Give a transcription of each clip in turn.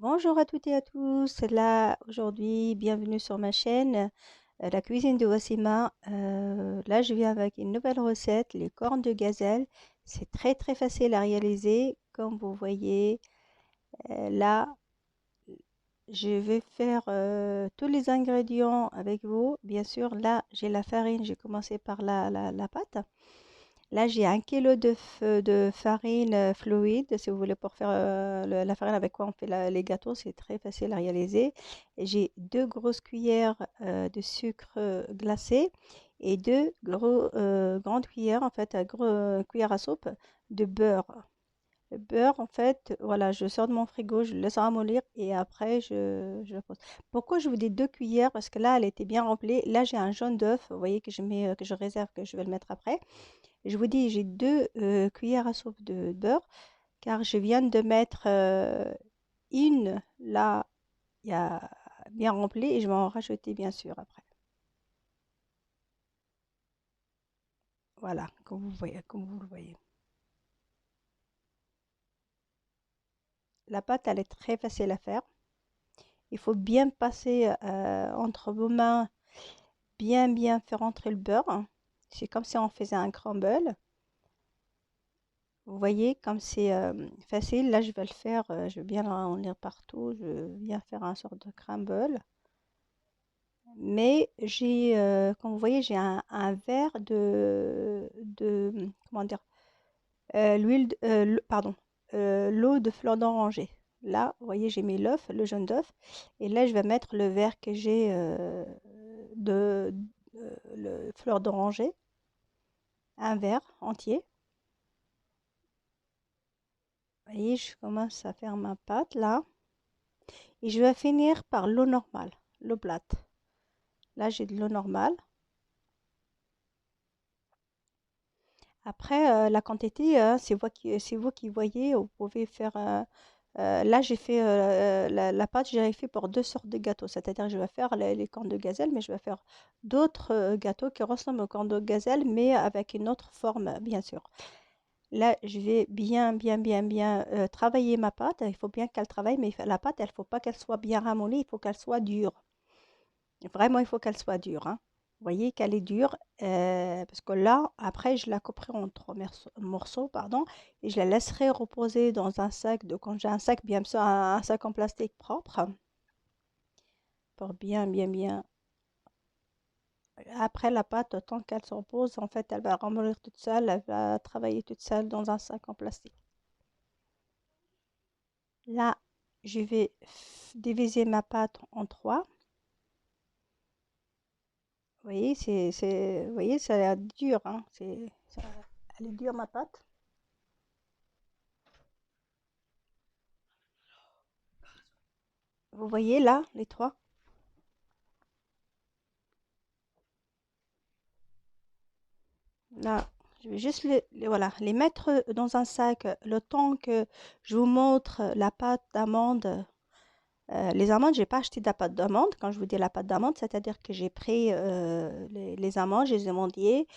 Bonjour à toutes et à tous. Là, aujourd'hui, bienvenue sur ma chaîne, la cuisine de Wassima. Là, je viens avec une nouvelle recette, les cornes de gazelle. C'est très très facile à réaliser. Comme vous voyez, là, je vais faire tous les ingrédients avec vous. Bien sûr, là, j'ai la farine. J'ai commencé par la pâte. Là, j'ai 1 kilo de farine fluide, si vous voulez, pour faire la farine avec quoi on fait les gâteaux, c'est très facile à réaliser. Et j'ai 2 grosses cuillères de sucre glacé et grandes cuillères, en fait, cuillères à soupe de beurre. Le beurre, en fait, voilà, je sors de mon frigo, je le laisse ramollir et après, je le pose. Pourquoi je vous dis 2 cuillères? Parce que là, elle était bien remplie. Là, j'ai un jaune d'œuf, vous voyez, que je mets, que je réserve, que je vais le mettre après. Je vous dis, j'ai 2 cuillères à soupe de beurre, car je viens de mettre une là, il y a bien remplie, et je vais en rajouter bien sûr après. Voilà, comme vous voyez, comme vous le voyez. La pâte, elle est très facile à faire. Il faut bien passer entre vos mains, bien faire entrer le beurre. C'est comme si on faisait un crumble. Vous voyez, comme c'est facile, là je vais le faire, je vais bien en lire partout, je viens faire un sort de crumble. Mais j'ai, comme vous voyez, j'ai un verre comment dire, pardon, l'eau de fleur d'oranger. Là, vous voyez, j'ai mis l'œuf, le jaune d'œuf, et là, je vais mettre le verre que j'ai de le fleur d'oranger, un verre entier. Vous voyez, je commence à faire ma pâte là, et je vais finir par l'eau normale, l'eau plate. Là, j'ai de l'eau normale. Après, la quantité, c'est vous qui voyez. Vous pouvez faire. Là, j'ai fait la pâte, j'ai fait pour 2 sortes de gâteaux. C'est-à-dire, je vais faire les cornes de gazelle, mais je vais faire d'autres gâteaux qui ressemblent aux cornes de gazelle, mais avec une autre forme, bien sûr. Là, je vais bien travailler ma pâte. Il faut bien qu'elle travaille, mais la pâte, il ne faut pas qu'elle soit bien ramollie, il faut qu'elle soit dure. Vraiment, il faut qu'elle soit dure, hein. Vous voyez qu'elle est dure, parce que là, après, je la couperai en 3 morceaux, pardon, et je la laisserai reposer dans un sac de quand j'ai un sac, bien sûr, un sac en plastique propre, pour bien. Après la pâte, tant qu'elle se repose, en fait, elle va ramollir toute seule, elle va travailler toute seule dans un sac en plastique. Là, je vais diviser ma pâte en trois. Vous voyez, ça a l'air dur, hein. Elle est dure, ma pâte. Vous voyez là, les trois? Là, je vais juste voilà, les mettre dans un sac le temps que je vous montre la pâte d'amande. Les amandes, j'ai pas acheté de la pâte d'amande. Quand je vous dis la pâte d'amande, c'est-à-dire que j'ai pris les amandes, je les ai mondées,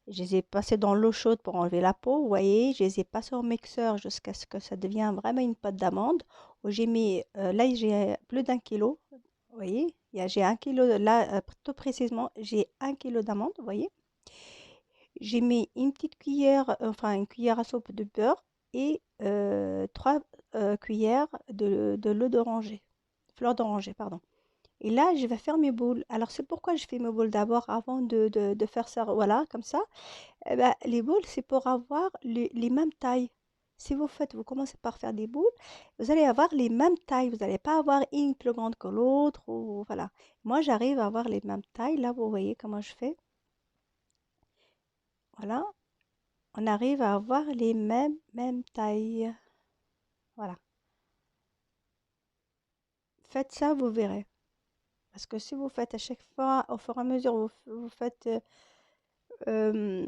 je les ai passées dans l'eau chaude pour enlever la peau. Vous voyez, je les ai passées au mixeur jusqu'à ce que ça devienne vraiment une pâte d'amande. Où j'ai mis, là, j'ai plus d'1 kilo. Vous voyez, j'ai 1 kilo, là, tout précisément, j'ai 1 kilo d'amandes, vous voyez. J'ai mis une petite cuillère, enfin une cuillère à soupe de beurre et 3 cuillères de l'eau d'oranger, fleur d'oranger, pardon. Et là, je vais faire mes boules. Alors, c'est pourquoi je fais mes boules d'abord avant de faire ça, voilà, comme ça. Eh ben, les boules, c'est pour avoir les mêmes tailles. Si vous commencez par faire des boules, vous allez avoir les mêmes tailles. Vous n'allez pas avoir une plus grande que l'autre, ou voilà. Moi, j'arrive à avoir les mêmes tailles. Là, vous voyez comment je fais. Voilà. On arrive à avoir les mêmes tailles. Voilà. Faites ça, vous verrez. Parce que si vous faites à chaque fois, au fur et à mesure, vous faites euh,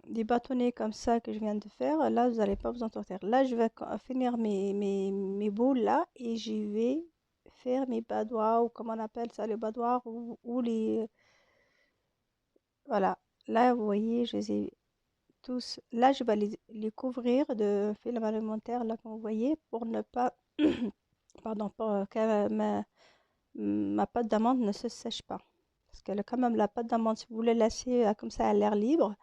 des bâtonnets comme ça que je viens de faire, là, vous n'allez pas vous en sortir. Là, je vais finir mes boules là et je vais faire mes badois, ou comment on appelle ça, les badoirs, ou les... Voilà. Là, vous voyez, je les ai tous. Là, je vais les couvrir de film alimentaire, là, comme vous voyez, pour ne pas Pardon, pour que ma pâte d'amande ne se sèche pas. Parce que quand même, la pâte d'amande, si vous voulez laisser comme ça à l'air libre,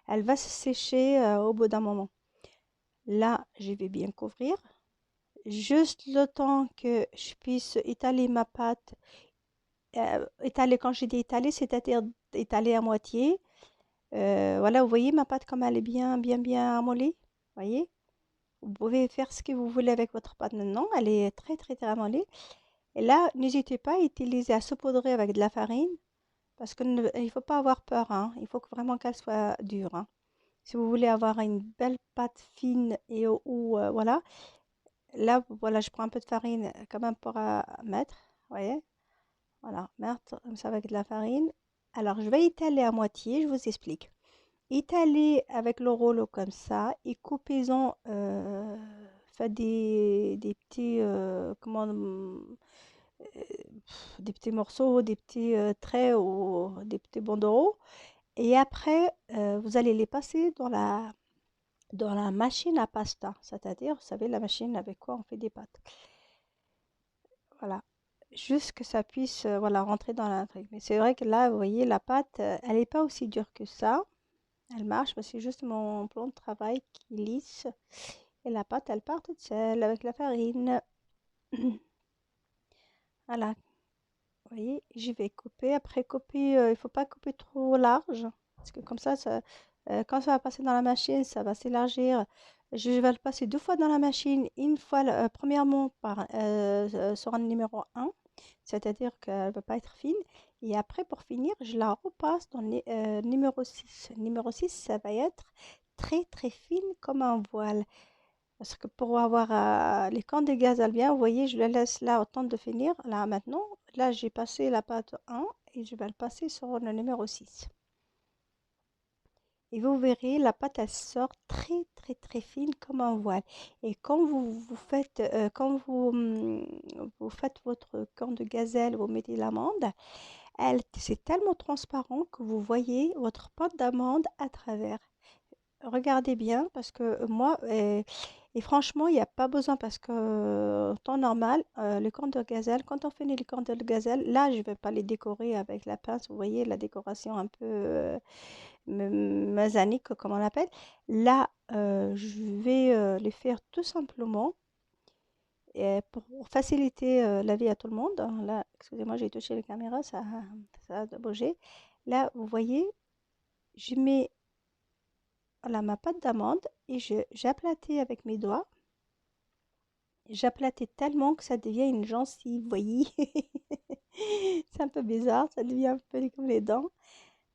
elle va se sécher au bout d'un moment. Là, je vais bien couvrir. Juste le temps que je puisse étaler ma pâte. Étaler, quand j'ai dit étaler, c'est-à-dire étaler à moitié. Voilà, vous voyez ma pâte comme elle est bien amollée. Vous voyez? Vous pouvez faire ce que vous voulez avec votre pâte maintenant. Elle est très amollée. Et là, n'hésitez pas à utiliser, à saupoudrer avec de la farine. Parce qu'il ne faut pas avoir peur, hein. Il faut vraiment qu'elle soit dure, hein. Si vous voulez avoir une belle pâte fine et voilà, là, voilà, je prends un peu de farine quand même pour mettre, vous voyez, voilà, mettre comme ça avec de la farine. Alors, je vais étaler à moitié, je vous explique. Étaler avec le rouleau comme ça et coupez-en, faites des petits, des petits morceaux, des petits traits ou des petits bandeaux. Et après, vous allez les passer dans la machine à pasta, c'est-à-dire, vous savez, la machine avec quoi on fait des pâtes. Voilà, juste que ça puisse voilà, rentrer dans la truc. Mais c'est vrai que là, vous voyez, la pâte, elle n'est pas aussi dure que ça. Elle marche, mais c'est juste mon plan de travail qui lisse. Et la pâte, elle part toute seule avec la farine. Voilà, vous voyez, je vais couper. Après, couper, il ne faut pas couper trop large. Parce que comme quand ça va passer dans la machine, ça va s'élargir. Je vais le passer 2 fois dans la machine. Une fois, premièrement, sur un numéro 1, c'est-à-dire qu'elle ne va pas être fine. Et après, pour finir, je la repasse dans le numéro 6. Numéro 6, ça va être très fine comme un voile. Parce que pour avoir les camps de gaz bien, vous voyez, je le laisse là au temps de finir. Là, maintenant, là, j'ai passé la pâte 1 et je vais le passer sur le numéro 6. Et vous verrez, la pâte, elle sort très fine comme un voile. Et quand vous faites votre camp de gazelle, vous mettez l'amande, c'est tellement transparent que vous voyez votre pâte d'amande à travers. Regardez bien parce que moi, et franchement, il n'y a pas besoin parce que en temps normal, les cornes de gazelle, quand on finit les cornes de gazelle, là, je ne vais pas les décorer avec la pince. Vous voyez, la décoration un peu masanique, comme on appelle. Là, je vais les faire tout simplement pour faciliter la vie à tout le monde. Là, excusez-moi, j'ai touché la caméra, ça a bougé. Là, vous voyez, je mets voilà, ma pâte d'amande et j'aplatis avec mes doigts. J'aplatis tellement que ça devient une gencive, vous voyez. C'est un peu bizarre, ça devient un peu comme les dents.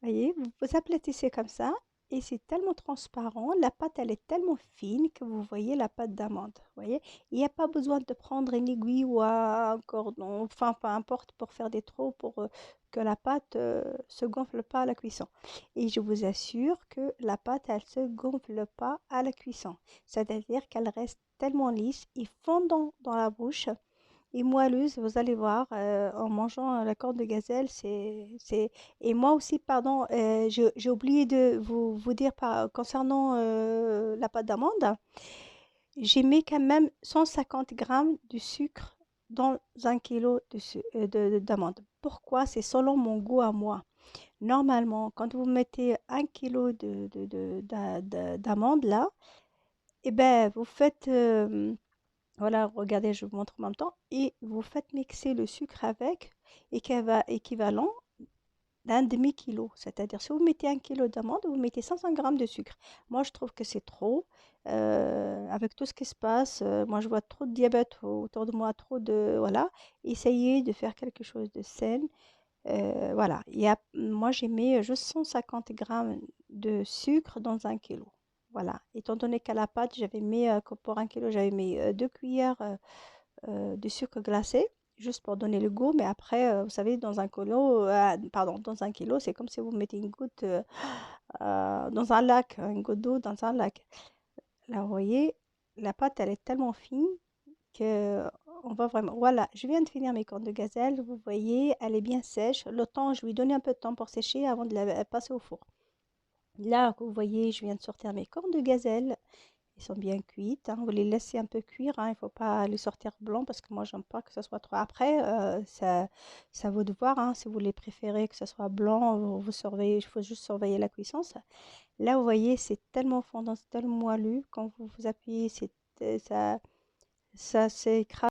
Voyez, vous aplatissez comme ça et c'est tellement transparent, la pâte elle est tellement fine que vous voyez la pâte d'amande. Voyez, il n'y a pas besoin de prendre une aiguille ou un cordon, enfin peu importe pour faire des trous pour que la pâte se gonfle pas à la cuisson. Et je vous assure que la pâte elle se gonfle pas à la cuisson, c'est-à-dire qu'elle reste tellement lisse et fondant dans la bouche et moelleuse, vous allez voir, en mangeant la corne de gazelle, Et moi aussi, pardon, j'ai oublié de vous dire concernant la pâte d'amande, j'ai mis quand même 150 grammes de sucre dans 1 kilo d'amande. Pourquoi? C'est selon mon goût à moi. Normalement, quand vous mettez 1 kilo d'amande là, eh ben, vous faites... voilà, regardez, je vous montre en même temps. Et vous faites mixer le sucre avec, équivalent d'un demi-kilo. C'est-à-dire, si vous mettez 1 kilo d'amandes, vous mettez 500 grammes de sucre. Moi, je trouve que c'est trop. Avec tout ce qui se passe, moi, je vois trop de diabète autour de moi, trop de... Voilà. Essayez de faire quelque chose de sain. Voilà. Moi, j'ai mis juste 150 grammes de sucre dans 1 kilo. Voilà. Étant donné qu'à la pâte, j'avais mis, que pour 1 kilo, j'avais mis 2 cuillères de sucre glacé, juste pour donner le goût. Mais après, vous savez, dans 1 kilo, c'est comme si vous mettez une goutte dans un lac, une goutte d'eau dans un lac. Là, vous voyez, la pâte, elle est tellement fine que on va vraiment... Voilà, je viens de finir mes cornes de gazelle. Vous voyez, elle est bien sèche. Le temps, je lui ai donné un peu de temps pour sécher avant de la passer au four. Là, vous voyez, je viens de sortir mes cornes de gazelle. sont bien cuites, hein. Vous les laissez un peu cuire, hein. Il ne faut pas les sortir blancs parce que moi, j'aime pas que ce soit trop. Après, ça vaut de voir, hein. Si vous les préférez que ce soit blanc, vous surveillez, il faut juste surveiller la cuisson. Là, vous voyez, c'est tellement fondant, c'est tellement moelleux. Quand vous appuyez, ça s'écrase.